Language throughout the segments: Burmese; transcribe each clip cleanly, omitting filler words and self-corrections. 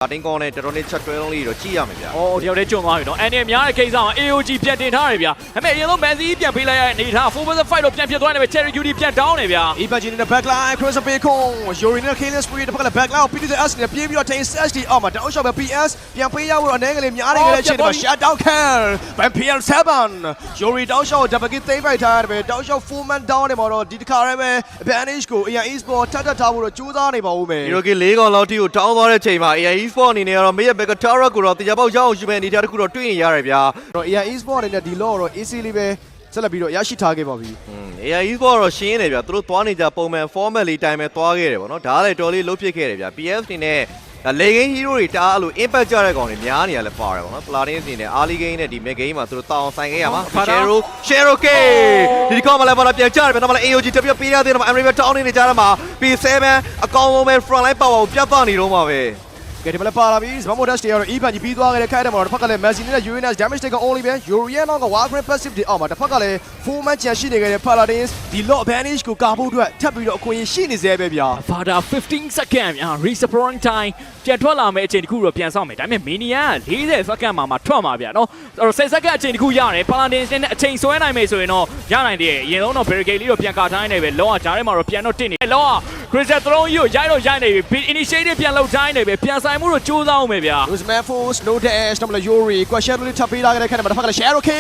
တင်းကောင်းနဲ့တော်တော်လေးချက်တွဲလုံးလေးတော့ကြည့်ရမယ်ဗျာ။အော်ဒီရောက်တဲ့ကျွန်းသွားပြီနော်။အဲ့ဒီများတဲ့ကိစ္စမှာ AOG ပြန်တင်ထားတယ်ဗျာ။ဒါပေမဲ့အရင်ဆုံး Messi ပြန်ပေးလိုက်ရတဲ့အနေထား 4vs5 လို့ပြန်ဖြစ်သွားနေပြီ Cherry Cutie ပြန် down နေဗျာ။ Ibaji နဲ့ backline Chris Bacon Yuri နဲ့ Killing Spree တစ်ဖက်ကလည်း backline ကို PTS နဲ့ပြေးပြီးတော့ Tain SD အောက်မှာတောက်လျှောက်ပဲ PS ပြန်ပေးရဖို့အနေငယ်လေးများနေကြတဲ့အချိန်မှာ shut down kill by PL7 Yuri တောက်လျှောက် double kill သိမ်းပိုက်ထားတယ်ပဲတောက်လျှောက် full man down နေမှာတော့ဒီတစ်ခါရဲပဲ advantage ကို AI Esport ထပ်ထားဖို့တော့ကြိုးစားနေပါဦးမယ် ဒီလိုက၄កောင်လောက်ထိကိုတောင်းသွားတဲ့ချိန်မှာ AI Esport အနေနဲ့ကတော့မေးရဘက်က Tara ကိုတော့တရားပေါက်ရအောင်ယူမဲ့အနေထားတစ်ခုတော့တွေ့ရင်ရတယ်ဗျာတော့ AI Esport အနေနဲ့ဒီလောတော့ AC လေးပဲဆက်လက်ပြီးတော့ရရှိထားခဲ့ပါပြီ AI Esport တော့ရှင်းနေဗျာသူတို့သွားနေကြပုံမှန် format လေးတိုင်းပဲသွားခဲ့တယ်ဗောနော်ဒါကလည်းတော်လေးလုတ်ဖြစ်ခဲ့တယ်ဗျာ PS နေနဲ့လေဂိမ်း hero တွေတားအဲ့လို impact ကြတဲ့ကောင်တွေများနေရလဲပါတယ်ဗောနော် Platin အနေနဲ့ early game နဲ့ဒီ mid game မှာသူတို့တောင်းဆိုင်ခဲ့ရမှာ Shero K ဒီကောင်မလည်းဘာလဲပြန်ကြတယ်ဗျာနော်မလည်း AOG တပြပေးရသေးတယ်မှာ Emery ပဲတောင်းနေကြတယ်မှာ P7 အကောင်လုံးပဲ front line power ကိုပြတ်သွားနေတော့မှာပဲကဲဒီမှာလည်းပါလာပြီစမမိုဒါစ်တွေကတော့ Ivan ကြီးပြီးသွားခဲ့တဲ့ခိုက်တယ်မှာတော့တစ်ဖက်ကလည်း Messi နဲ့ Uranus damage တွေက only ပဲ Urian က Warcraft passive တွေအောက်မှာတစ်ဖက်ကလည်း full match ချန်ရှိနေခဲ့တဲ့ Paladins ဒီ lot advantage ကိုကာဖို့အတွက်ထပ်ပြီးတော့အခွင့်အရေးရှိနေသေးပဲဗျာ Fada 15 second များ respawning time ပြန်ထွက်လာမယ့်အချိန်တစ်ခုတော့ပြန်ဆောင်မယ်ဒါပေမဲ့ Mania 40 second မှာထွက်မှာဗျာနော်အဲ့တော့10 second အချိန်တစ်ခုရတယ် Paladins နဲ့အချိန်ဆွဲနိုင်မယ်ဆိုရင်တော့ရနိုင်တယ်အရင်ဆုံးတော့ barricade လေးတော့ပြန်ကာထားနေပဲလောကဂျားထဲမှာတော့ပြန်တော့တစ်နေလောက Crystal Throne ကြီးကိုရိုက်တော့ရိုက်နေပြီ initiative ပြန်လှုပ်တိုင်းနေပဲပြန်ဆိုင်မှုတော့ကြိုးစားအောင်ပဲဗျာ Usman Force no dash တော့မလား Yuri question လေးထပ်ပေးလာခဲ့တဲ့ခိုက်တယ်မှာတစ်ဖက်ကလည်း Shero K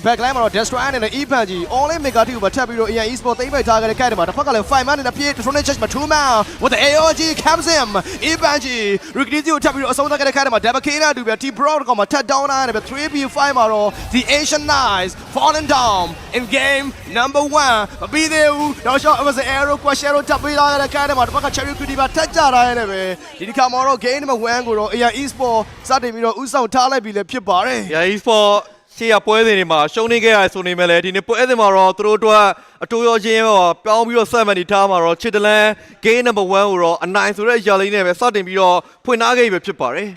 backline မှာတော့ Destroy နဲ့ Ivan ကြီး online mega team ကိုထပ်ပြီးတော့ AI Esport သိမ်းပိုက်ထားခဲ့တဲ့ခိုက်တယ်မှာတစ်ဖက်ကလည်း 5 man နဲ့ပြေး Drone Charge မှာ 2 man with the AOG comes in Ivan ကြီး Ricky ကိုထပ်ပြီးတော့အဆုံးသတ်ခဲ့တဲ့ခိုက်တယ်မှာ Double K နဲ့အတူပဲ Team Pro ကောင်မှာထပ် down လာတယ်ပဲ 3v5 မှာတော့ the Asian Knights fallen down in game number 1မပြီးသေးဘူးတော့ shot it was an arrow question ထပ်ပေးလာခဲ့တဲ့ခိုက်တယ်မှာတစ်ဖက်က Cherry Cutie ပါထပ်ကြတာရတယ်ပဲဒီတစ်ခါမှာတော့ game number 1ကိုတော့ AI Esport စတင်ပြီးတော့ဥဆောင်ထားလိုက်ပြီလည်းဖြစ်ပါတယ် AI Esport ရှေ့ရပွဲစဉ်တွေမှာရှုံးနေခဲ့ရဆိုနေမဲ့လေဒီနေ့ပွဲစဉ်မှာတော့သူတို့အတွက်အတူရောချင်းရောပြောင်းပြီးတော့ဆက်မှန်နေထားမှာတော့ချစ်တလန် game number 1ကိုတော့အနိုင်ဆိုတဲ့ရာလေးနဲ့ပဲစတင်ပြီးတော့ဖွင့်ထားခဲ့ပြီဖြစ်ပါတယ်